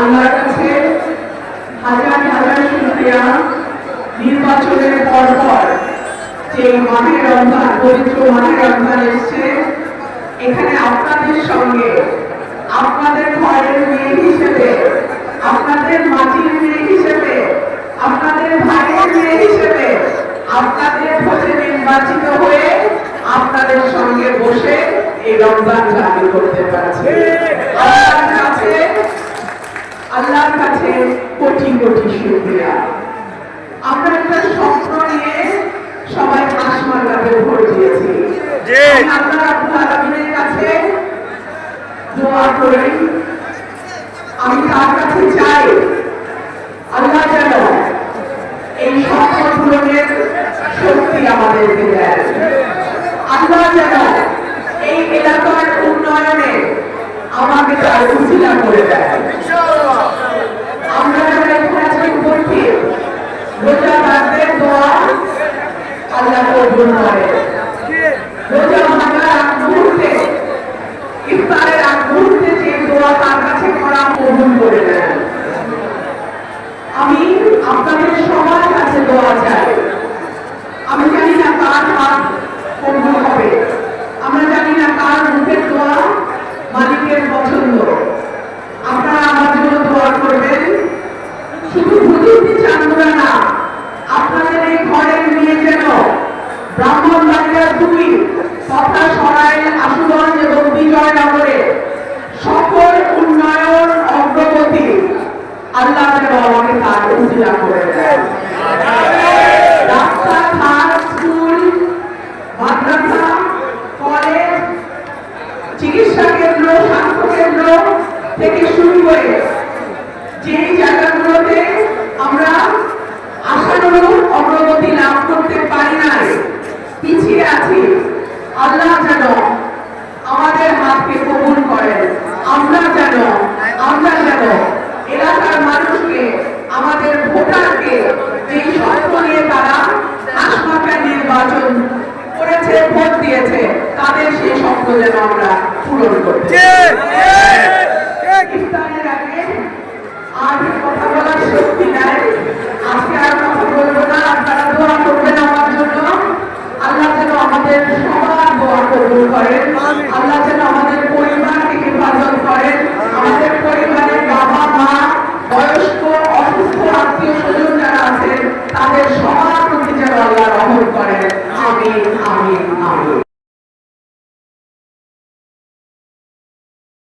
আল্লাহর কাছে হাজার হাজার শুকরিয়া। নির্বাচনের পর যে মাহে রমজান, পবিত্র মাহে রমজান এসছে, এখানে আপনাদের সঙ্গে আপনাদের ঘরের মেয়ে হিসেবে, আপনাদের মাটির মেয়ে হিসেবে, আপনাদের ভাইয়ের মেয়ে হিসেবে, আপনাদের ভোটে নির্বাচিত হয়ে আপনাদের সঙ্গে বসে এই রমজান চালু করতে পারছে। আল্লাহর কাছে কোটি কোটি শুকরিয়া। আমরা একটা স্বপ্ন নিয়ে সবাই আসমানকে ভোট দিয়েছি। আল্লাহ রাব্বুল আলামিনের কাছে দোয়া করি, আমি তার কাছে চাই আল্লাহ যেন এই স্বপ্ন পূরণের শক্তি আমাদেরকে দেন। আল্লাহ যেন এই এলাকার উন্নয়নে আমাকে তার উচিলা করে দেয়। আমরা যারা এখানে আজকে উপস্থিত, রোজাদারদের দোয়া আল্লাহ কবুল করে। রোজা ভাঙার আগ মুহূর্তে, ইফতারের আগ মুহূর্তে যে দোয়া তার কাছে করা কবুল করে দেন। আমি আপনাদের সবার কাছে দোয়া চাই। আমি জানি না কার হাত কবুল হবে, আমরা জানি না কার মুখের দোয়া মালিকের পছন্দ। আপনারা আমার জন্য দোয়া করবেন। শুধু হুজুরকে চান্দুরা না, আপনাদের এই ঘরের মেয়ে যেন ব্রাহ্মণবাড়িয়া 2 তথা সরাইল, আশুগঞ্জ এবং বিজয়নগরে সকল উন্নয়ন অগ্রগতি আল্লাহ যেন আমাকে তার উজিলা করে দেন। রাস্তা, ঘাট, স্কুল, মাদ্রাসা, কলেজ, চিকিৎসা কেন্দ্র, স্বাস্থ্য কেন্দ্র থেকে শুরু করে যেই জায়গাগুলোতে আমরা আশানুরূপ অগ্রগতি লাভ করতে পারি নাই, পিছিয়ে আছি, আল্লাহ যেন